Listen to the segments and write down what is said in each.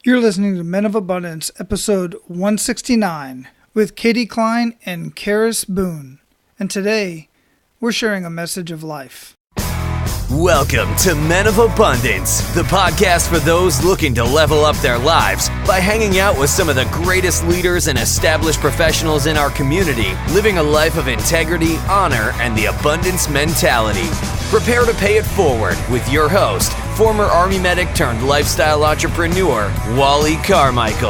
You're listening to Men of Abundance, episode 169, with Cline and Charis Boone. And today, we're sharing a message of life. Welcome to Men of Abundance, the podcast for those looking to level up their lives by hanging out with some of the greatest leaders and established professionals in our community, living a life of integrity, honor, and the abundance mentality. Prepare to pay it forward with your host, former Army medic turned lifestyle entrepreneur, Wally Carmichael.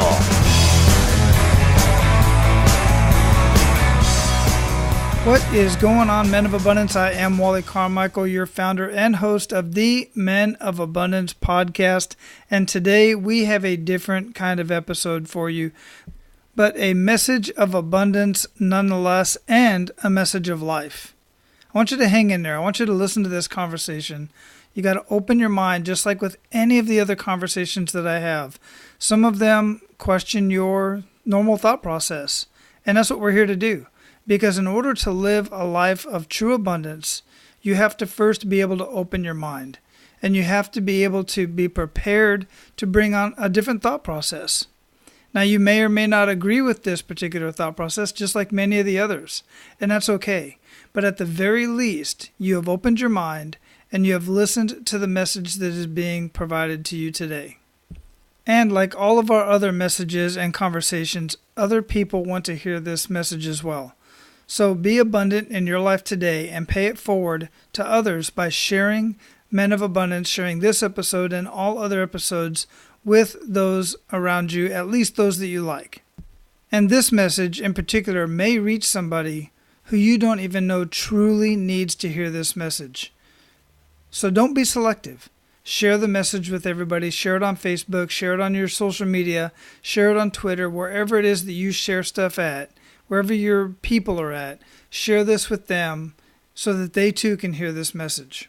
What is going on, Men of Abundance? I am Wally Carmichael, your founder and host of the Men of Abundance podcast. And today we have a different kind of episode for you, but a message of abundance nonetheless, and a message of life. I want you to hang in there. I want you to listen to this conversation. You got to open your mind, just like with any of the other conversations that I have. Some of them question your normal thought process, and that's what we're here to do. Because in order to live a life of true abundance, you have to first be able to open your mind, and you have to be able to be prepared to bring on a different thought process. Now, you may or may not agree with this particular thought process, just like many of the others, and that's okay. But at the very least, you have opened your mind and you have listened to the message that is being provided to you today. And like all of our other messages and conversations, other people want to hear this message as well. So be abundant in your life today and pay it forward to others by sharing Men of Abundance, sharing this episode and all other episodes with those around you, at least those that you like. And this message in particular may reach somebody who you don't even know truly needs to hear this message. So don't be selective. Share the message with everybody. Share it on Facebook. Share it on your social media. Share it on Twitter. Wherever it is that you share stuff at, wherever your people are at, share this with them so that they too can hear this message.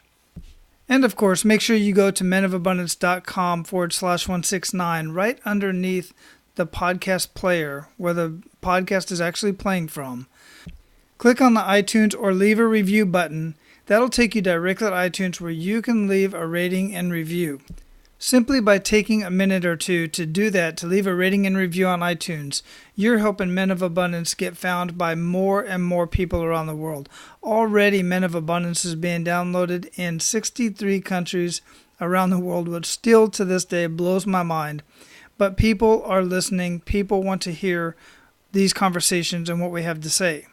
And of course, make sure you go to menofabundance.com/169 right underneath the podcast player where the podcast is actually playing from. Click on the iTunes or leave a review button. That'll take you directly to iTunes where you can leave a rating and review. Simply by taking a minute or two to do that, to leave a rating and review on iTunes, you're helping Men of Abundance get found by more and more people around the world. Already, Men of Abundance is being downloaded in 63 countries around the world, which still to this day blows my mind. But people are listening. People want to hear these conversations and what we have to say.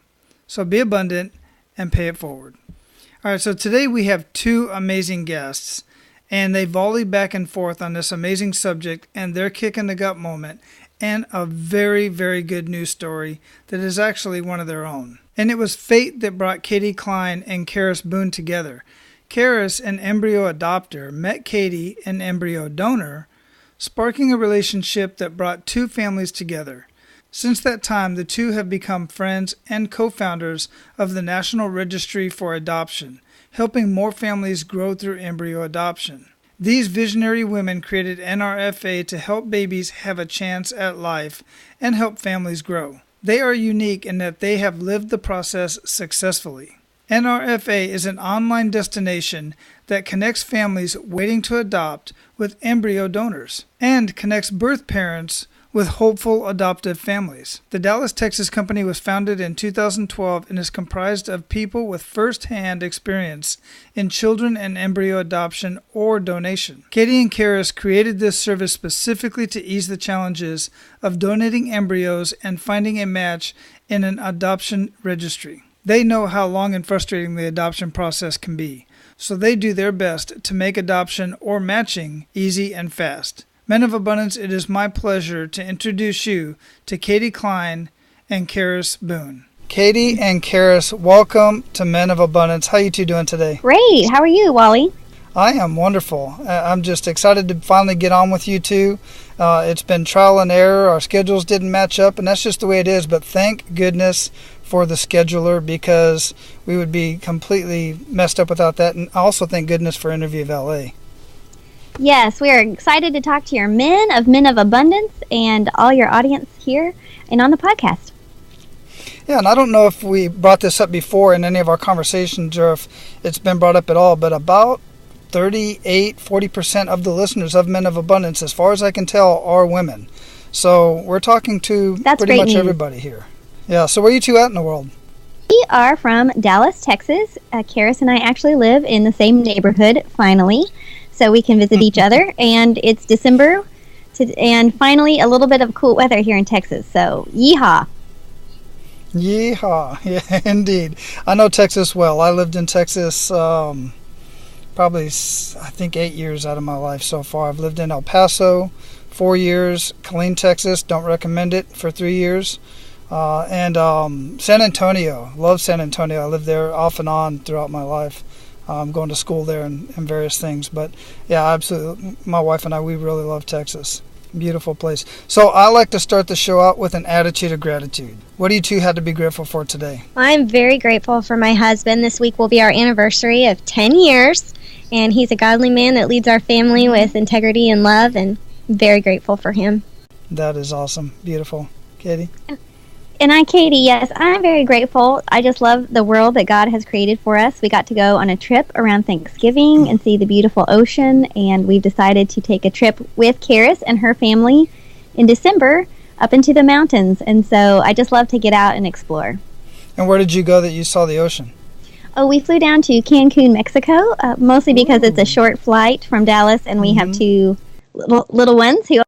So be abundant and pay it forward. All right, so today we have two amazing guests, and they volley back and forth on this amazing subject and their kick in the gut moment, and a very, very good news story that is actually one of their own. And it was fate that brought Cline and Charis Boone together. Charis, an embryo adopter, met Katie, an embryo donor, sparking a relationship that brought two families together. Since that time, the two have become friends and co-founders of the National Registry for Adoption, helping more families grow through embryo adoption. These visionary women created NRFA to help babies have a chance at life and help families grow. They are unique in that they have lived the process successfully. NRFA is an online destination that connects families waiting to adopt with embryo donors and connects birth parents with hopeful adoptive families. The Dallas, Texas company was founded in 2012 and is comprised of people with first-hand experience in children and embryo adoption or donation. Katie and Charis created this service specifically to ease the challenges of donating embryos and finding a match in an adoption registry. They know how long and frustrating the adoption process can be, so they do their best to make adoption or matching easy and fast. Men of Abundance, it is my pleasure to introduce you to Katie Cline and Charis Boone. Katie and Charis, welcome to Men of Abundance. How are you two doing today? Great. How are you, Wally? I am wonderful. I'm just excited to finally get on with you two. It's been trial and error. Our schedules didn't match up, and that's just the way it is. But thank goodness for the scheduler, because we would be completely messed up without that. And also thank goodness for Interview of LA. Yes, we are excited to talk to your Men of Abundance and all your audience here and on the podcast. Yeah, and I don't know if we brought this up before in any of our conversations or if it's been brought up at all, but about 40% of the listeners of Men of Abundance, as far as I can tell, are women. So we're talking to pretty much everybody here. Yeah, so where are you two at in the world? We are from Dallas, Texas. Charis and I actually live in the same neighborhood, finally, so we can visit each other. And it's December, and finally a little bit of cool weather here in Texas. So, yeehaw. Yeehaw. Yeah, indeed. I know Texas well. I lived in Texas probably, I think, 8 years out of my life so far. I've lived in El Paso 4 years, Cline, Texas. Don't recommend it, for 3 years. And San Antonio. Love San Antonio. I lived there off and on throughout my life. Going to school there and various things. But yeah, absolutely. My wife and I, we really love Texas. Beautiful place. So I like to start the show out with an attitude of gratitude. What do you two have to be grateful for today? I'm very grateful for my husband. This week will be our anniversary of 10 years. And he's a godly man that leads our family with integrity and love. And very grateful for him. That is awesome. Beautiful. Katie? And I, Katie, yes, I'm very grateful. I just love the world that God has created for us. We got to go on a trip around Thanksgiving and see the beautiful ocean, and we've decided to take a trip with Charis and her family in December up into the mountains. And so I just love to get out and explore. And where did you go that you saw the ocean? Oh, we flew down to Cancun, Mexico, mostly because it's a short flight from Dallas, and we have two little ones who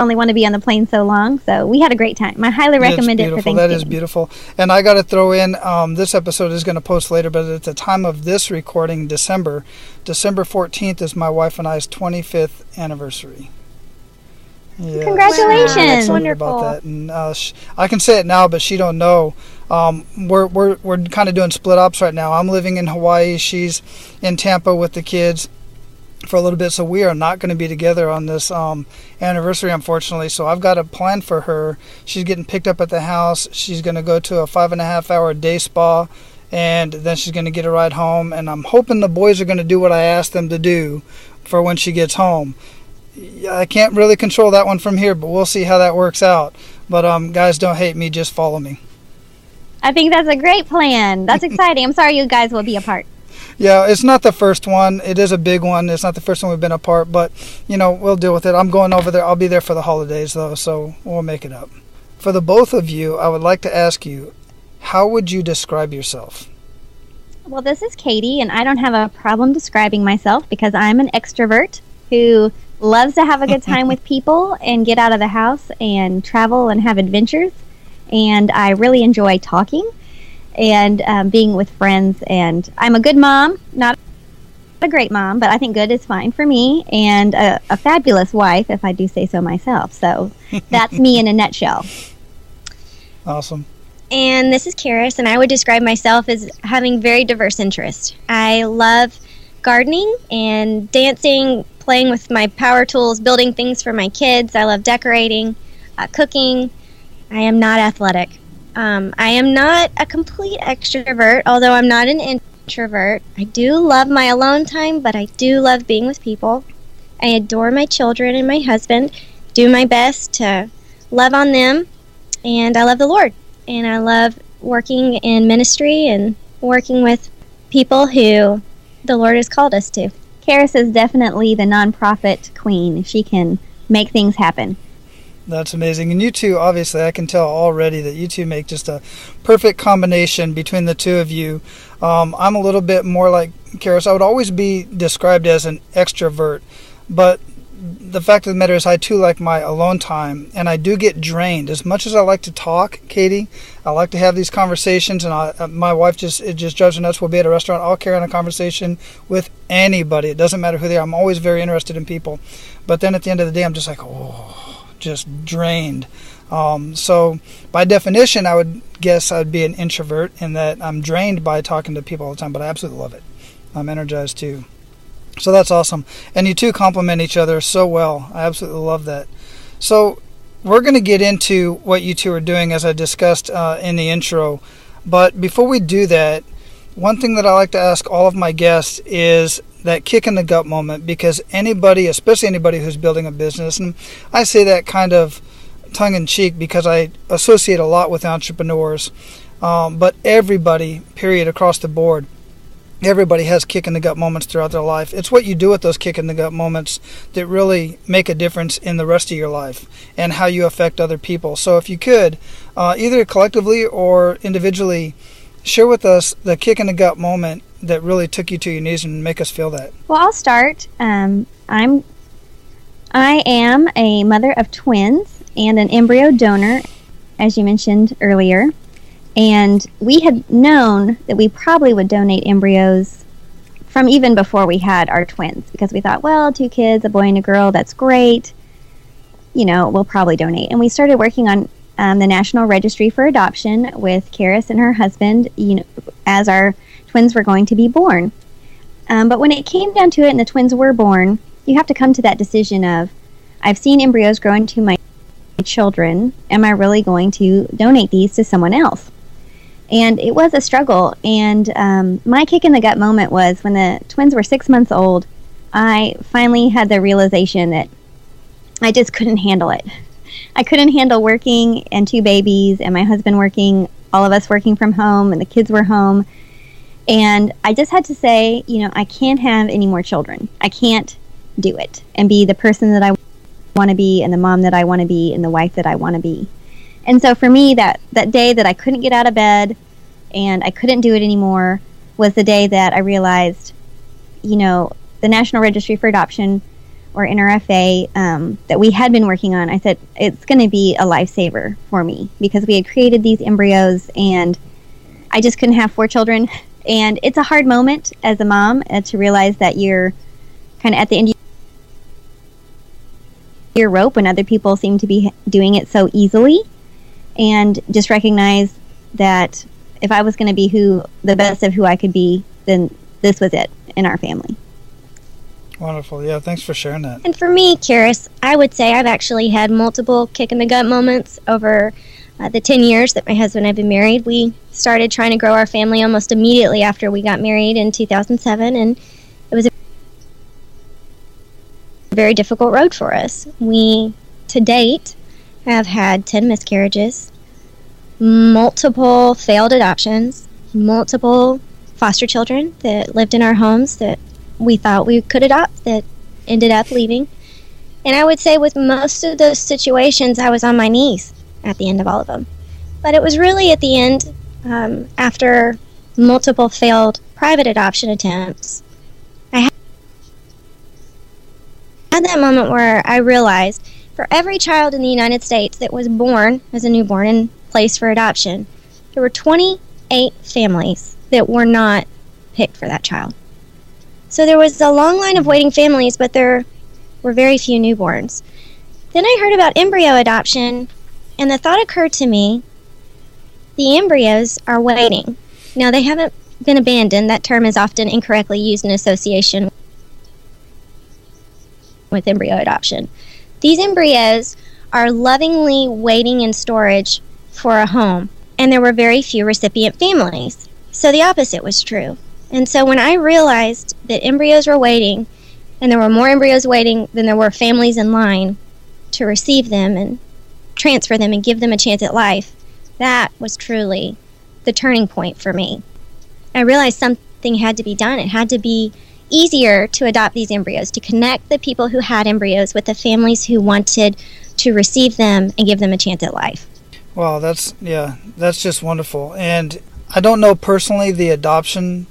only want to be on the plane so long. So we had a great time. I highly recommend it for Thanksgiving. That is beautiful. And I got to throw in, this episode is going to post later, but at the time of this recording, December 14th is my wife and I's 25th anniversary. Yeah, congratulations! I'm excited about that. And I can say it now, but she don't know. We're kind of doing split ops right now. I'm living in Hawaii. She's in Tampa with the kids for a little bit, so we are not going to be together on this anniversary, unfortunately. So I've got a plan for her. She's getting picked up at the house. She's going to go to a 5.5-hour day spa, and then she's going to get a ride home. And I'm hoping the boys are going to do what I asked them to do for when she gets home. I can't really control that one from here, but we'll see how that works out. But guys, don't hate me, just follow me. I think that's a great plan. That's exciting. I'm sorry you guys will be apart. Yeah, it's not the first one. It is a big one. It's not the first one we've been apart, but, we'll deal with it. I'm going over there. I'll be there for the holidays, though, so we'll make it up. For the both of you, I would like to ask you, how would you describe yourself? Well, this is Katie, and I don't have a problem describing myself because I'm an extrovert who loves to have a good time with people and get out of the house and travel and have adventures. And I really enjoy talking and being with friends. And I'm a good mom, not a great mom, but I think good is fine for me, and a fabulous wife, if I do say so myself. So that's me in a nutshell. Awesome. And this is Charis, and I would describe myself as having very diverse interests. I love gardening and dancing, playing with my power tools, building things for my kids. I love decorating, cooking. I am not athletic. I am not a complete extrovert, although I'm not an introvert. I do love my alone time, but I do love being with people. I adore my children and my husband, do my best to love on them, and I love the Lord. And I love working in ministry and working with people who the Lord has called us to. Charis is definitely the nonprofit queen. She can make things happen. That's amazing. And you two, obviously, I can tell already that you two make just a perfect combination between the two of you. I'm a little bit more like Charis. I would always be described as an extrovert, but the fact of the matter is I too like my alone time, and I do get drained. As much as I like to talk, Katie, I like to have these conversations, and my wife just drives me nuts. We'll be at a restaurant, I'll carry on a conversation with anybody. It doesn't matter who they are. I'm always very interested in people. But then at the end of the day, I'm just like, just drained. So by definition, I would guess I'd be an introvert in that I'm drained by talking to people all the time, but I absolutely love it. I'm energized too. So that's awesome. And you two complement each other so well. I absolutely love that. So we're going to get into what you two are doing, as I discussed in the intro. But before we do that, one thing that I like to ask all of my guests is that kick in the gut moment, because anybody, especially anybody who's building a business, and I say that kind of tongue-in-cheek because I associate a lot with entrepreneurs, but everybody, period, across the board, everybody has kick in the gut moments throughout their life. It's what you do with those kick in the gut moments that really make a difference in the rest of your life and how you affect other people. So if you could, either collectively or individually, share with us the kick in the gut moment that really took you to your knees and make us feel that. Well, I'll start. I am a mother of twins and an embryo donor, as you mentioned earlier. And we had known that we probably would donate embryos from even before we had our twins, because we thought, well, 2 kids, a boy and a girl, that's great. We'll probably donate. And we started working on the National Registry for Adoption with Charis and her husband, as our twins were going to be born. But when it came down to it and the twins were born, you have to come to that decision of, I've seen embryos grow into my children. Am I really going to donate these to someone else? And it was a struggle. And my kick in the gut moment was when the twins were 6 months old. I finally had the realization that I just couldn't handle it. I couldn't handle working and 2 babies and my husband working, all of us working from home, and the kids were home. And I just had to say, I can't have any more children. I can't do it and be the person that I want to be and the mom that I want to be and the wife that I want to be. And so for me, that day that I couldn't get out of bed and I couldn't do it anymore was the day that I realized, the National Registry for Adoption, or NRFA, that we had been working on. I said, it's going to be a lifesaver for me, because we had created these embryos and I just couldn't have 4 children. And it's a hard moment as a mom to realize that you're kind of at the end of your rope when other people seem to be doing it so easily. And just recognize that if I was going to be the best of who I could be, then this was it in our family. Wonderful. Yeah, thanks for sharing that. And for me, Charis, I would say I've actually had multiple kick in the gut moments over the 10 years that my husband and I have been married. We started trying to grow our family almost immediately after we got married in 2007, and it was a very difficult road for us. We, to date, have had 10 miscarriages, multiple failed adoptions, multiple foster children that lived in our homes that we thought we could adopt that ended up leaving. And I would say with most of those situations, I was on my knees at the end of all of them. But it was really at the end, after multiple failed private adoption attempts, I had that moment where I realized for every child in the United States that was born as a newborn and placed for adoption, there were 28 families that were not picked for that child. So there was a long line of waiting families, but there were very few newborns. Then I heard about embryo adoption, and the thought occurred to me, the embryos are waiting. Now, they haven't been abandoned. That term is often incorrectly used in association with embryo adoption. These embryos are lovingly waiting in storage for a home, and there were very few recipient families. So the opposite was true. And so when I realized that embryos were waiting, and there were more embryos waiting than there were families in line to receive them and transfer them and give them a chance at life, that was truly the turning point for me. I realized something had to be done. It had to be easier to adopt these embryos, to connect the people who had embryos with the families who wanted to receive them and give them a chance at life. Wow, that's just wonderful. And I don't know personally the adoption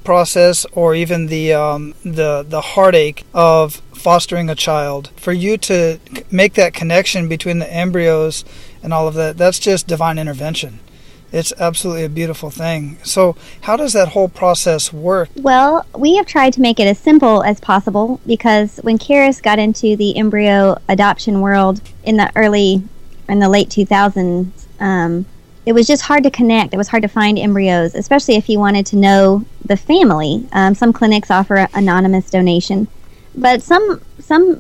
process or even the heartache of fostering a child. For you to make that connection between the embryos and all of that, that's just divine intervention. It's absolutely a beautiful thing. So how does that whole process work? Well, we have tried to make it as simple as possible, because when Charis got into the embryo adoption world in the late 2000s, it was just hard to connect. It was hard to find embryos, especially if you wanted to know the family. Some clinics offer anonymous donation, but some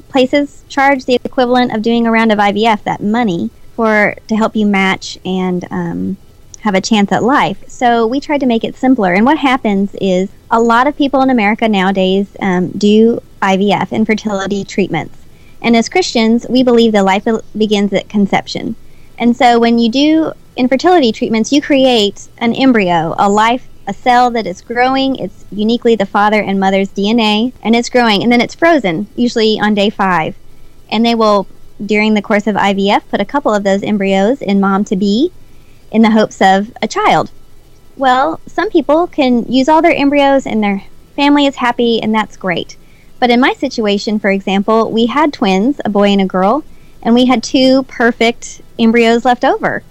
places charge the equivalent of doing a round of IVF, that money, to help you match and have a chance at life. So we tried to make it simpler. And what happens is a lot of people in America nowadays do IVF, infertility treatments. And as Christians, we believe that life begins at conception. And so when you do infertility treatments, you create an embryo, a life a cell that is growing. It's uniquely the father and mother's DNA, and it's growing, and then it's frozen, usually on day 5. And they will, during the course of IVF, put a couple of those embryos in mom-to-be in the hopes of a child. Well, some people can use all their embryos and their family is happy, and that's great. But in my situation, for example, we had twins, a boy and a girl, and we had 2 perfect embryos left over.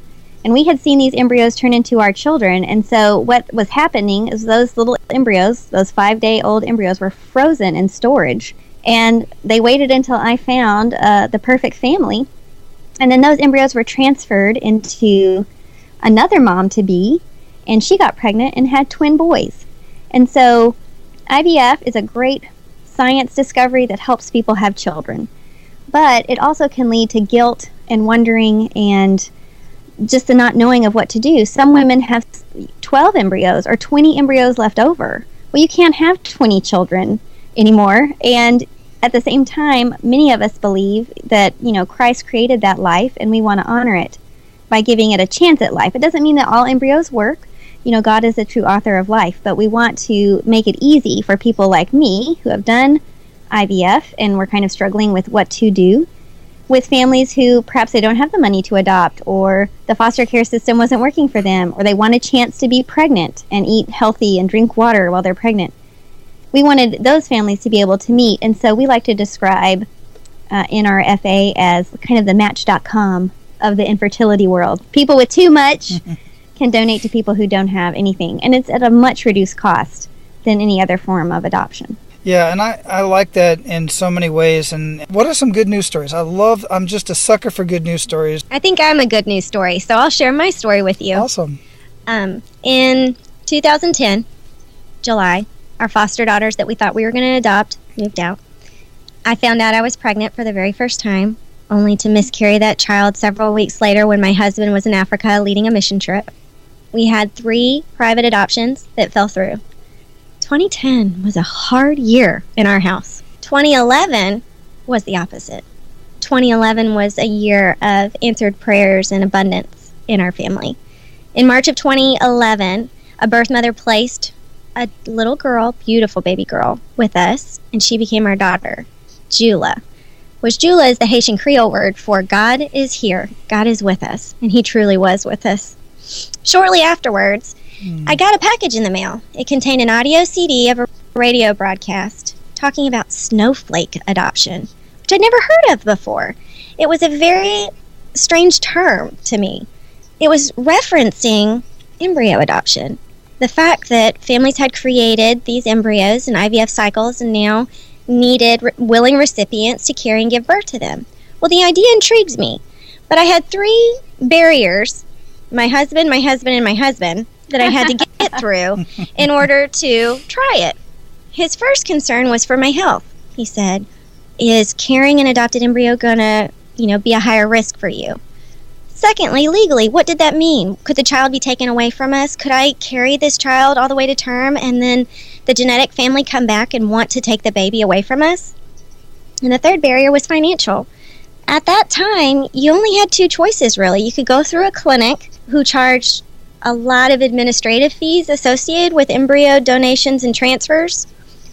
And we had seen these embryos turn into our children. And so what was happening is those little embryos, those 5-day-old embryos, were frozen in storage. And they waited until I found the perfect family. And then those embryos were transferred into another mom-to-be, and she got pregnant and had twin boys. And so IVF is a great science discovery that helps people have children. But it also can lead to guilt and wondering and just the not knowing of what to do. Some women have 12 embryos or 20 embryos left over. Well, you can't have 20 children anymore. And at the same time, many of us believe that, Christ created that life and we want to honor it by giving it a chance at life. It doesn't mean that all embryos work. God is the true author of life, but we want to make it easy for people like me who have done IVF and we're kind of struggling with what to do, with families who perhaps they don't have the money to adopt, or the foster care system wasn't working for them, or they want a chance to be pregnant and eat healthy and drink water while they're pregnant. We wanted those families to be able to meet, and so we like to describe in our FA as kind of the Match.com of the infertility world. People with too much can donate to people who don't have anything, and it's at a much reduced cost than any other form of adoption. Yeah, and I like that in so many ways. And what are some good news stories? I'm just a sucker for good news stories. I think I'm a good news story, so I'll share my story with you. Awesome. In 2010, July, our foster daughters that we thought we were going to adopt moved out. I found out I was pregnant for the very first time, only to miscarry that child several weeks later when my husband was in Africa leading a mission trip. We had 3 private adoptions that fell through. 2010 was a hard year in our house. 2011 was the opposite. 2011 was a year of answered prayers and abundance in our family. In March of 2011, a birth mother placed a little girl, beautiful baby girl, with us, and she became our daughter, Jula. Which Jula is the Haitian Creole word for God is here, God is with us, and he truly was with us. Shortly afterwards, I got a package in the mail. It contained an audio CD of a radio broadcast talking about snowflake adoption, which I'd never heard of before. It was a very strange term to me. It was referencing embryo adoption. The fact that families had created these embryos in IVF cycles and now needed willing recipients to carry and give birth to them. Well, the idea intrigues me, but I had 3 barriers, my husband, and my husband, that I had to get through in order to try it. His first concern was for my health. He said, is carrying an adopted embryo going to, be a higher risk for you? Secondly, legally, what did that mean? Could the child be taken away from us? Could I carry this child all the way to term and then the genetic family come back and want to take the baby away from us? And the third barrier was financial. At that time, you only had 2 choices, really. You could go through a clinic who charged a lot of administrative fees associated with embryo donations and transfers,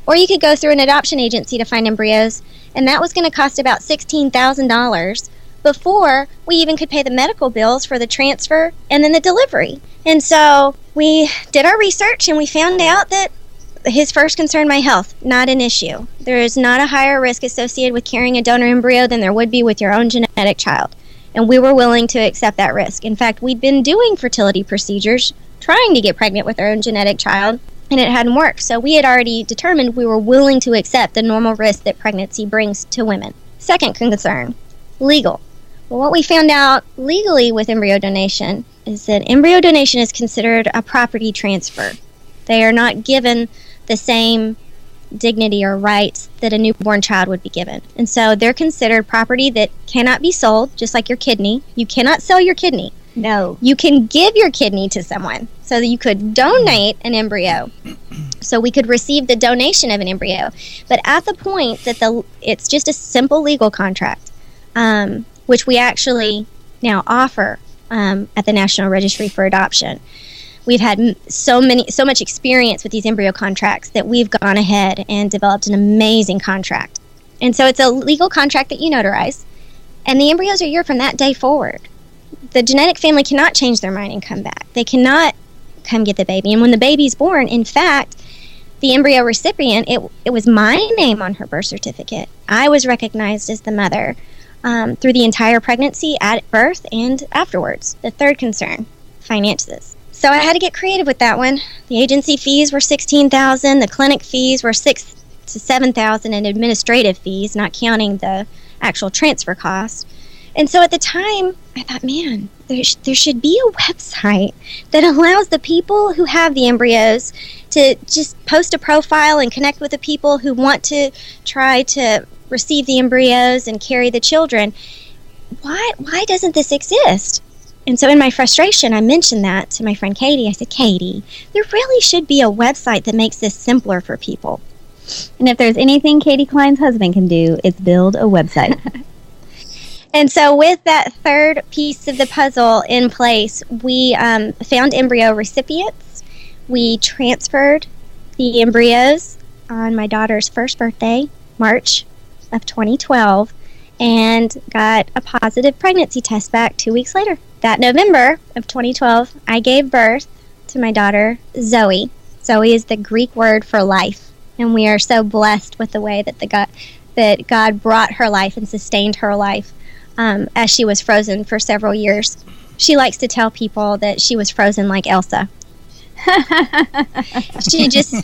or you could go through an adoption agency to find embryos, and that was going to cost about $16,000 before we even could pay the medical bills for the transfer and then the delivery. And so we did our research and we found out that his first concern, my health, not an issue. There is not a higher risk associated with carrying a donor embryo than there would be with your own genetic child. And we were willing to accept that risk. In fact, we'd been doing fertility procedures, trying to get pregnant with our own genetic child, and it hadn't worked. So we had already determined we were willing to accept the normal risk that pregnancy brings to women. Second concern, legal. Well, what we found out legally with embryo donation is that embryo donation is considered a property transfer. They are not given the same dignity or rights that a newborn child would be given. And so they're considered property that cannot be sold, just like your kidney. You cannot sell your kidney. No. You can give your kidney to someone so that you could donate an embryo. So we could receive the donation of an embryo. But at the point that it's just a simple legal contract, which we actually now offer at the National Registry for Adoption. we've had so much experience with these embryo contracts that we've gone ahead and developed an amazing contract. And so it's a legal contract that you notarize, and the embryos are yours from that day forward. The genetic family cannot change their mind and come back. They cannot come get the baby. And when the baby's born, in fact, the embryo recipient, it was my name on her birth certificate. I was recognized as the mother through the entire pregnancy, at birth, and afterwards. The third concern, finances. So I had to get creative with that one. The agency fees were $16,000. The clinic fees were $6,000 to $7,000 in administrative fees, not counting the actual transfer cost. And so at the time, I thought, man, there should be a website that allows the people who have the embryos to just post a profile and connect with the people who want to try to receive the embryos and carry the children. Why doesn't this exist? And so in my frustration, I mentioned that to my friend Katie. I said, Katie, there really should be a website that makes this simpler for people. And if there's anything Katie Cline's husband can do, it's build a website. And so with that third piece of the puzzle in place, we found embryo recipients. We transferred the embryos on my daughter's first birthday, March of 2012, and got a positive pregnancy test back 2 weeks later. That November of 2012, I gave birth to my daughter, Zoe. Zoe is the Greek word for life, and we are so blessed with the way that God brought her life and sustained her life as she was frozen for several years. She likes to tell people that she was frozen like Elsa. She just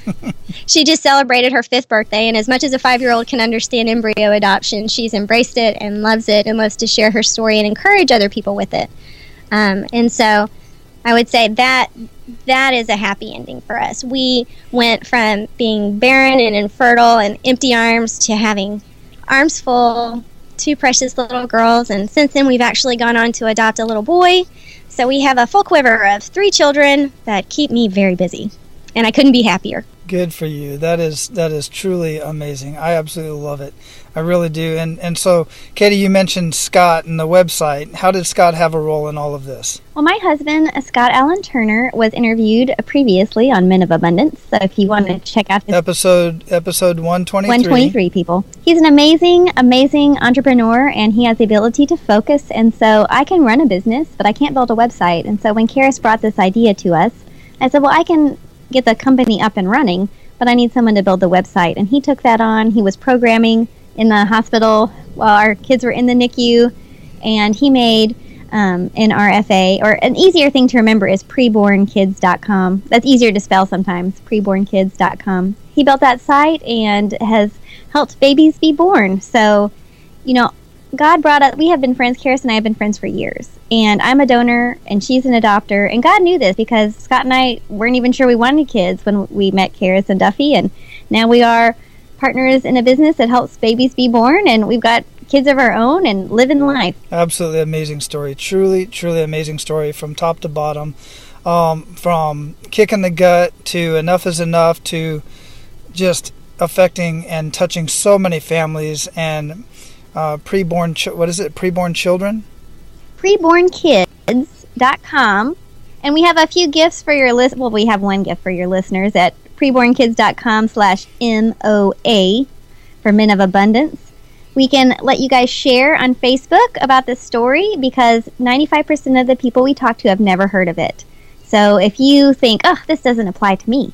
celebrated her 5th birthday, and as much as a 5-year-old can understand embryo adoption, she's embraced it and loves to share her story and encourage other people with it. And so I would say that is a happy ending for us. We went from being barren and infertile and empty arms to having arms full, 2 precious little girls, and since then we've actually gone on to adopt a little boy. So we have a full quiver of 3 children that keep me very busy, and I couldn't be happier. Good for you. That is truly amazing. I absolutely love it. I really do. And so, Katie, you mentioned Scott and the website. How did Scott have a role in all of this? Well, my husband, Scott Allen Turner, was interviewed previously on Men of Abundance. So if you want to check out his episode 123. 123, people. He's an amazing entrepreneur, and he has the ability to focus. And so I can run a business, but I can't build a website. And so when Charis brought this idea to us, I said, well, I can get the company up and running, but I need someone to build the website. And he took that on. He was programming in the hospital while our kids were in the NICU, and he made an RFA, or an easier thing to remember is prebornkids.com. That's easier to spell sometimes, prebornkids.com. He built that site and has helped babies be born. So, God brought us, we have been friends, Charis and I have been friends for years. And I'm a donor, and she's an adopter. And God knew this because Scott and I weren't even sure we wanted kids when we met Charis and Duffy. And now we are partners in a business that helps babies be born. And we've got kids of our own and living life. Absolutely amazing story. Truly, truly amazing story from top to bottom. From kicking the gut to enough is enough to just affecting and touching so many families and preborn children? Prebornkids.com. And we have a few gifts for your we have one gift for your listeners at prebornkids.com/MOA for Men of Abundance. We can let you guys share on Facebook about this story because 95% of the people we talk to have never heard of it. So if you think, oh, this doesn't apply to me,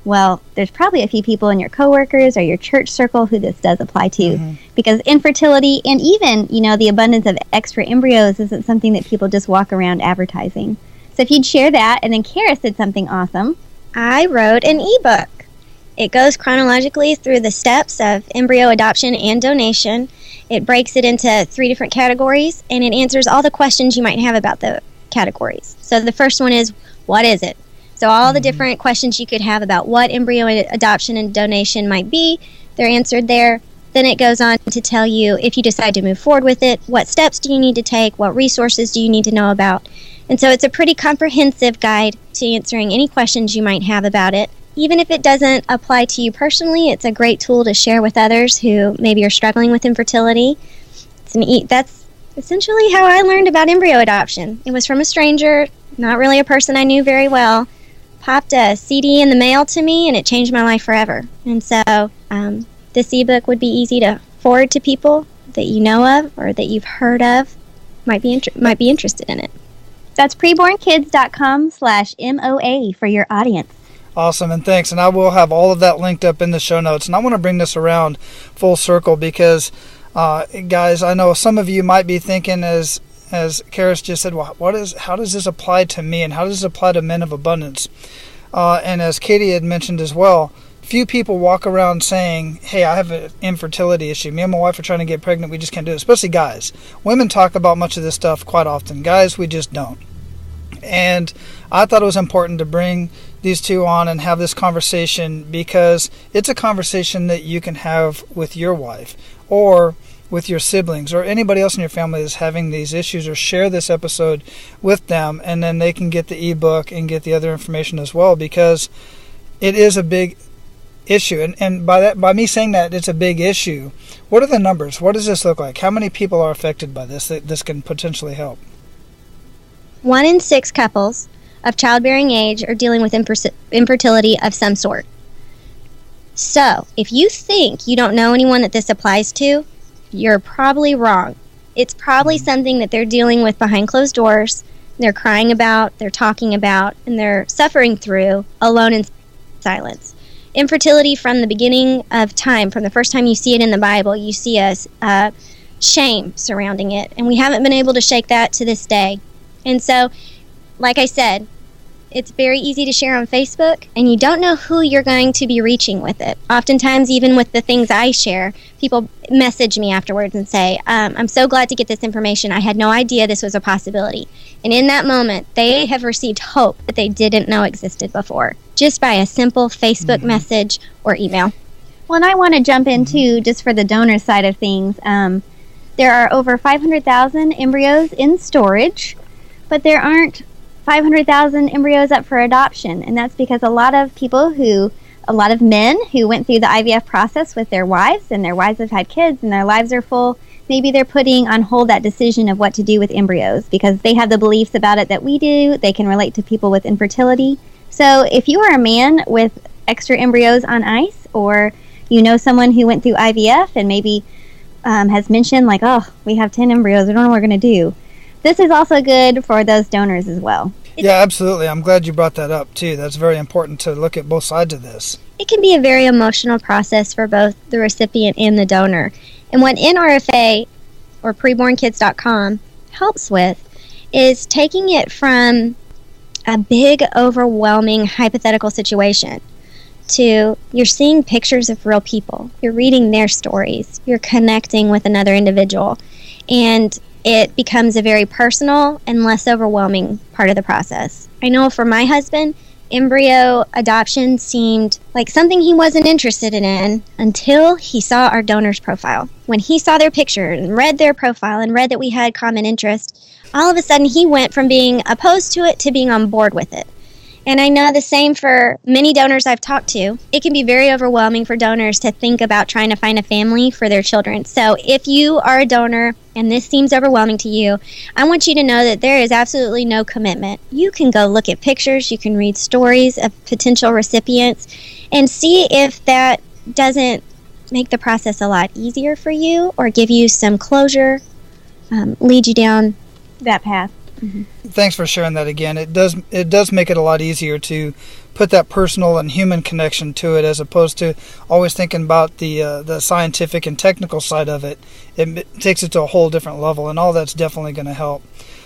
well, there's probably a few people in your coworkers or your church circle who this does apply to, because infertility and even, the abundance of extra embryos isn't something that people just walk around advertising. So if you'd share that, and then Charis did something awesome. I wrote an ebook. It goes chronologically through the steps of embryo adoption and donation. It breaks it into 3 different categories, and it answers all the questions you might have about the categories. So the first one is, what is it? So all the different questions you could have about what embryo adoption and donation might be, they're answered there. Then it goes on to tell you, if you decide to move forward with it, what steps do you need to take, what resources do you need to know about. And so it's a pretty comprehensive guide to answering any questions you might have about it. Even if it doesn't apply to you personally, it's a great tool to share with others who maybe are struggling with infertility. That's essentially how I learned about embryo adoption. It was from a stranger, not really a person I knew very well. popped a CD in the mail to me, and it changed my life forever. And so this ebook would be easy to forward to people that you know of or that you've heard of might be interested in it. That's prebornkids.com/MOA for your audience. Awesome, and thanks. And I will have all of that linked up in the show notes. And I want to bring this around full circle because, guys, I know some of you might be thinking, as Charis just said, well, how does this apply to me, and how does this apply to men of abundance? And as Katie had mentioned as well, few people walk around saying, hey, I have an infertility issue. Me and my wife are trying to get pregnant. We just can't do it, especially guys. Women talk about much of this stuff quite often. Guys, we just don't. And I thought it was important to bring these two on and have this conversation because it's a conversation that you can have with your wife or with your siblings or anybody else in your family that's having these issues, or share this episode with them, and then they can get the ebook and get the other information as well, because it is a big issue. And by me saying that it's a big issue, what are the numbers? What does this look like? How many people are affected by this that this can potentially help? 1 in 6 couples of childbearing age are dealing with infertility of some sort. So, if you think you don't know anyone that this applies to, you're probably wrong. It's probably something that they're dealing with behind closed doors, they're crying about, they're talking about, and they're suffering through alone in silence. Infertility from the beginning of time, from the first time you see it in the Bible, you see a shame surrounding it, and we haven't been able to shake that to this day. And so, like I said, it's very easy to share on Facebook, and you don't know who you're going to be reaching with it. Oftentimes, even with the things I share, people message me afterwards and say, I'm so glad to get this information. I had no idea this was a possibility. And in that moment, they have received hope that they didn't know existed before, just by a simple Facebook message or email. Well, and I want to jump in, too, just for the donor side of things. There are over 500,000 embryos in storage, but there aren't 500,000 embryos up for adoption, and that's because a lot of men who went through the IVF process with their wives, and their wives have had kids, and their lives are full, maybe they're putting on hold that decision of what to do with embryos because they have the beliefs about it that we do. They can relate to people with infertility. So if you are a man with extra embryos on ice, or you know someone who went through IVF and maybe has mentioned like, oh, we have 10 embryos, we don't know what we're going to do. This is also good for those donors as well. Yeah, absolutely. I'm glad you brought that up, too. That's very important to look at both sides of this. It can be a very emotional process for both the recipient and the donor. And what NRFA, or prebornkids.com, helps with is taking it from a big, overwhelming, hypothetical situation to you're seeing pictures of real people. You're reading their stories. You're connecting with another individual. And it becomes a very personal and less overwhelming part of the process. I know for my husband, embryo adoption seemed like something he wasn't interested in until he saw our donor's profile. When he saw their picture and read their profile and read that we had common interest, all of a sudden he went from being opposed to it to being on board with it. And I know the same for many donors I've talked to. It can be very overwhelming for donors to think about trying to find a family for their children. So if you are a donor and this seems overwhelming to you, I want you to know that there is absolutely no commitment. You can go look at pictures, you can read stories of potential recipients, and see if that doesn't make the process a lot easier for you or give you some closure, lead you down that path. Mm-hmm. Thanks for sharing that again. It does make it a lot easier to put that personal and human connection to it, as opposed to always thinking about the scientific and technical side of it. It takes it to a whole different level, and all that's definitely going to help.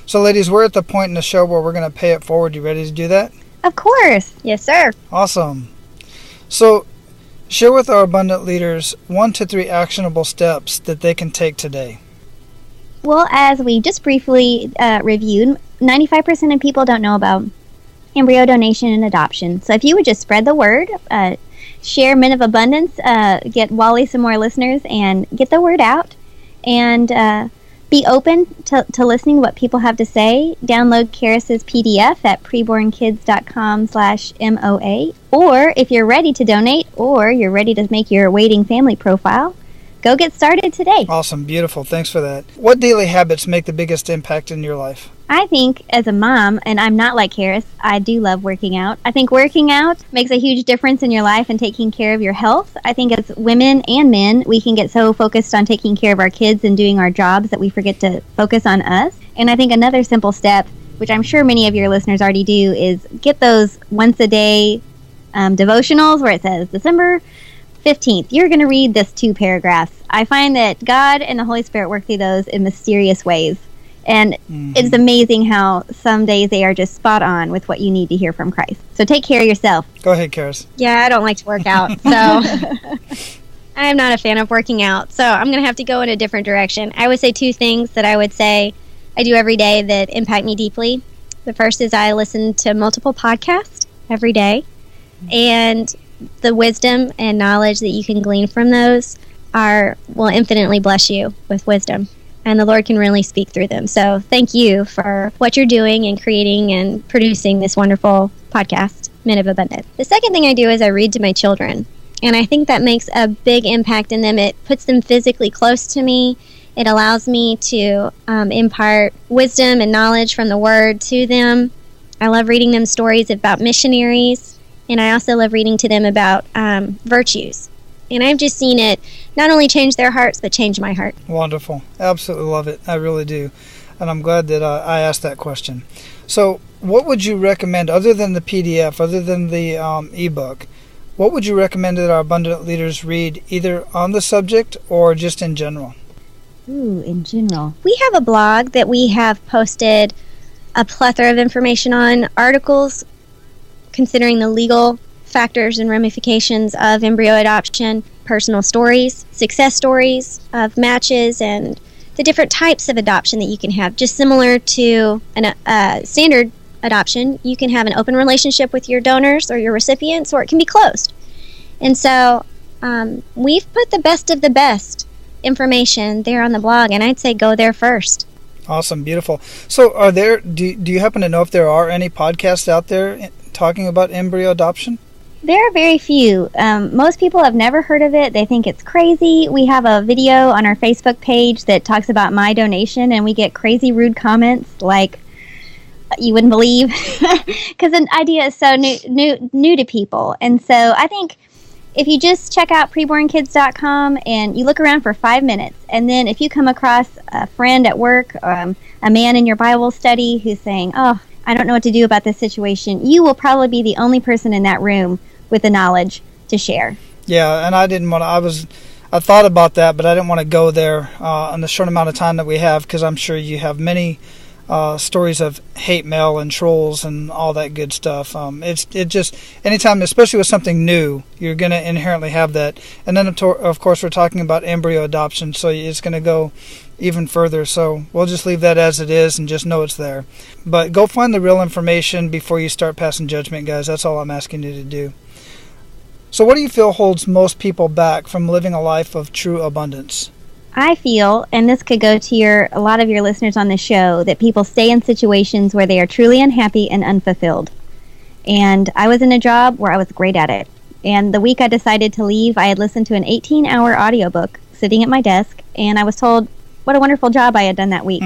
So, ladies, we're at the point in the show where we're going to pay it forward. You ready to do that? Of course. Yes, sir. Awesome. So, share with our abundant leaders 1 to 3 actionable steps that they can take today. Well, as we just briefly reviewed, 95% of people don't know about embryo donation and adoption. So if you would just spread the word, share Men of Abundance, get Wally some more listeners, and get the word out, and be open to listening to what people have to say. Download Charis's PDF at prebornkids.com/MOA. Or if you're ready to donate, or you're ready to make your waiting family profile, go get started today. Awesome. Beautiful. Thanks for that. What daily habits make the biggest impact in your life? I think as a mom, and I'm not like Charis, I do love working out. I think working out makes a huge difference in your life and taking care of your health. I think as women and men, we can get so focused on taking care of our kids and doing our jobs that we forget to focus on us. And I think another simple step, which I'm sure many of your listeners already do, is get those once a day devotionals where it says December 15th, you're going to read this 2 paragraphs. I find that God and the Holy Spirit work through those in mysterious ways. And it's amazing how some days they are just spot on with what you need to hear from Christ. So take care of yourself. Go ahead, Charis. Yeah, I don't like to work out, so I'm not a fan of working out. So I'm going to have to go in a different direction. I would say 2 things that I would say I do every day that impact me deeply. The first is I listen to multiple podcasts every day. And the wisdom and knowledge that you can glean from those will infinitely bless you with wisdom. And the Lord can really speak through them. So thank you for what you're doing and creating and producing this wonderful podcast, Men of Abundance. The second thing I do is I read to my children. And I think that makes a big impact in them. It puts them physically close to me. It allows me to impart wisdom and knowledge from the Word to them. I love reading them stories about missionaries. And I also love reading to them about virtues. And I've just seen it not only change their hearts, but change my heart. Wonderful. Absolutely love it. I really do. And I'm glad that I asked that question. So what would you recommend, other than the PDF, other than the ebook, what would you recommend that our abundant leaders read, either on the subject or just in general? Ooh, in general. We have a blog that we have posted a plethora of information on, articles considering the legal factors and ramifications of embryo adoption, personal stories, success stories of matches, and the different types of adoption that you can have. Just similar to a standard adoption, you can have an open relationship with your donors or your recipients, or it can be closed. And so we've put the best of the best information there on the blog, and I'd say go there first. Awesome. Beautiful. So do you happen to know if there are any podcasts out there talking about embryo adoption? There are very few. Most people have never heard of it. They think it's crazy. We have a video on our Facebook page that talks about my donation, and we get crazy rude comments like you wouldn't believe, because the idea is so new to people. And so I think if you just check out prebornkids.com and you look around for 5 minutes, and then if you come across a friend at work, a man in your Bible study who's saying, oh, I don't know what to do about this situation, you will probably be the only person in that room with the knowledge to share. Yeah, and I thought about that, but I didn't want to go there in the short amount of time that we have, because I'm sure you have many stories of hate mail and trolls and all that good stuff. It just anytime, especially with something new, you're going to inherently have that. And then of course we're talking about embryo adoption, so it's going to go even further. So we'll just leave that as it is and just know it's there. But go find the real information before you start passing judgment, guys. That's all I'm asking you to do. So what do you feel holds most people back from living a life of true abundance? I feel, and this could go to a lot of your listeners on the show, that people stay in situations where they are truly unhappy and unfulfilled. And I was in a job where I was great at it. And the week I decided to leave, I had listened to an 18-hour audiobook sitting at my desk, and I was told what a wonderful job I had done that week.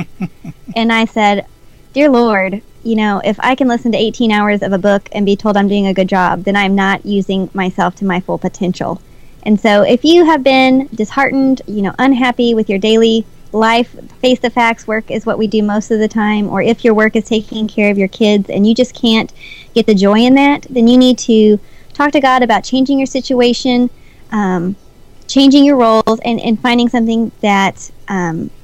And I said, dear Lord, if I can listen to 18 hours of a book and be told I'm doing a good job, then I'm not using myself to my full potential. And so if you have been disheartened, unhappy with your daily life, face the facts, work is what we do most of the time, or if your work is taking care of your kids and you just can't get the joy in that, then you need to talk to God about changing your situation, changing your roles, and finding something that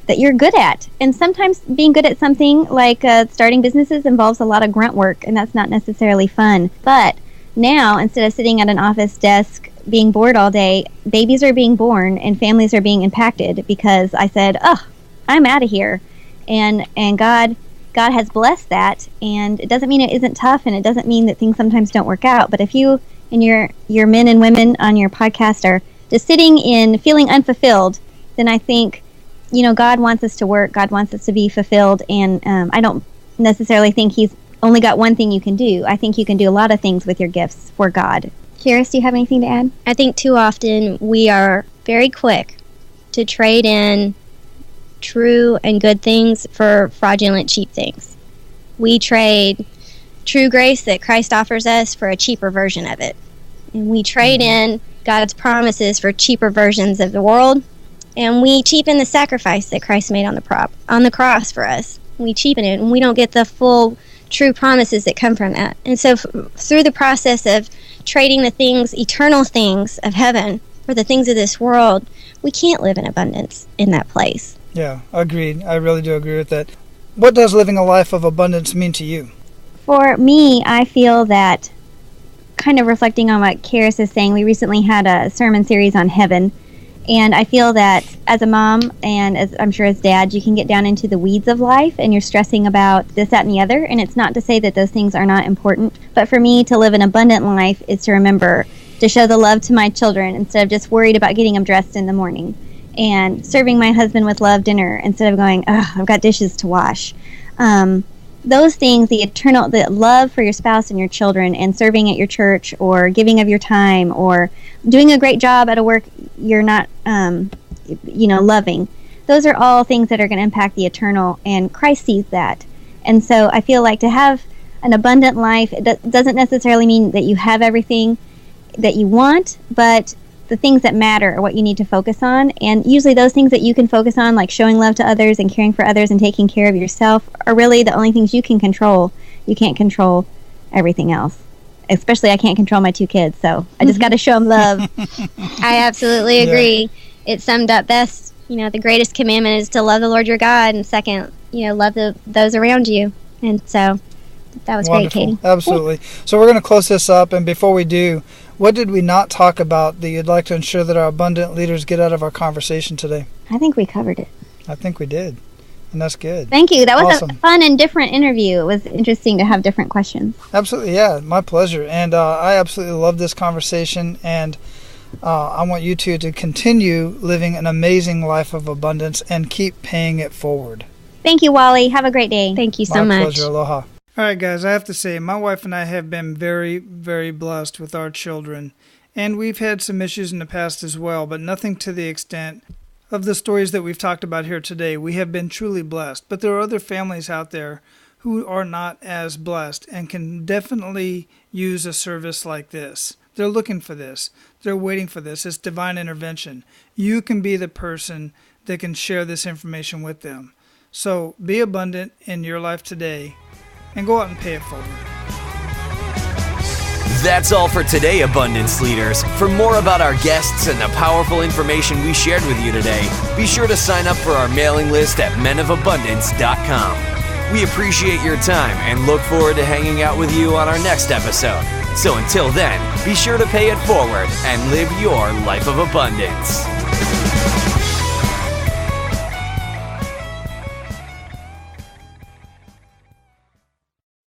you're good at. And sometimes being good at something like starting businesses involves a lot of grunt work, and that's not necessarily fun. But now, instead of sitting at an office desk being bored all day, babies are being born and families are being impacted because I said, I'm out of here. And God has blessed that, and it doesn't mean it isn't tough, and it doesn't mean that things sometimes don't work out. But if you and your men and women on your podcast are just sitting in feeling unfulfilled, then I think, God wants us to work, God wants us to be fulfilled, and I don't necessarily think He's only got one thing you can do. I think you can do a lot of things with your gifts for God. Charis, do you have anything to add? I think too often we are very quick to trade in true and good things for fraudulent, cheap things. We trade true grace that Christ offers us for a cheaper version of it. And we trade in God's promises for cheaper versions of the world. And we cheapen the sacrifice that Christ made on the cross for us. We cheapen it, and we don't get the full, true promises that come from that. And so through the process of trading the things, eternal things of heaven for the things of this world, we can't live in abundance in that place. Yeah, agreed. I really do agree with that. What does living a life of abundance mean to you? For me, I feel that, kind of reflecting on what Charis is saying, we recently had a sermon series on heaven, and I feel that as a mom, and as I'm sure as dad, you can get down into the weeds of life, and you're stressing about this, that, and the other, and it's not to say that those things are not important, but for me, to live an abundant life is to remember to show the love to my children instead of just worried about getting them dressed in the morning, and serving my husband with love dinner instead of going, oh, I've got dishes to wash. Those things, the love for your spouse and your children, and serving at your church, or giving of your time, or doing a great job at a work you're not, loving. Those are all things that are going to impact the eternal, and Christ sees that. And so I feel like to have an abundant life, it doesn't necessarily mean that you have everything that you want, but the things that matter are what you need to focus on. And usually those things that you can focus on, like showing love to others and caring for others and taking care of yourself, are really the only things you can control. You can't control everything else. Especially I can't control my 2 kids, so I just got to show them love. I absolutely agree. Yeah. It summed up best. The greatest commandment is to love the Lord your God, and second, love those around you. And so that was wonderful. Great, Katie. Absolutely. So we're going to close this up, and before we do, what did we not talk about that you'd like to ensure that our abundant leaders get out of our conversation today? I think we covered it. I think we did, and that's good. Thank you. That was awesome. A fun and different interview. It was interesting to have different questions. Absolutely, yeah, my pleasure. And I absolutely love this conversation, and I want you two to continue living an amazing life of abundance and keep paying it forward. Thank you, Wally. Have a great day. Thank you so much. My pleasure. Aloha. All right, guys, I have to say, my wife and I have been very, very blessed with our children. And we've had some issues in the past as well, but nothing to the extent of the stories that we've talked about here today. We have been truly blessed. But there are other families out there who are not as blessed and can definitely use a service like this. They're looking for this. They're waiting for this. It's divine intervention. You can be the person that can share this information with them. So be abundant in your life today, and go out and pay it forward. That's all for today, Abundance Leaders. For more about our guests and the powerful information we shared with you today, be sure to sign up for our mailing list at menofabundance.com. We appreciate your time and look forward to hanging out with you on our next episode. So until then, be sure to pay it forward and live your life of abundance.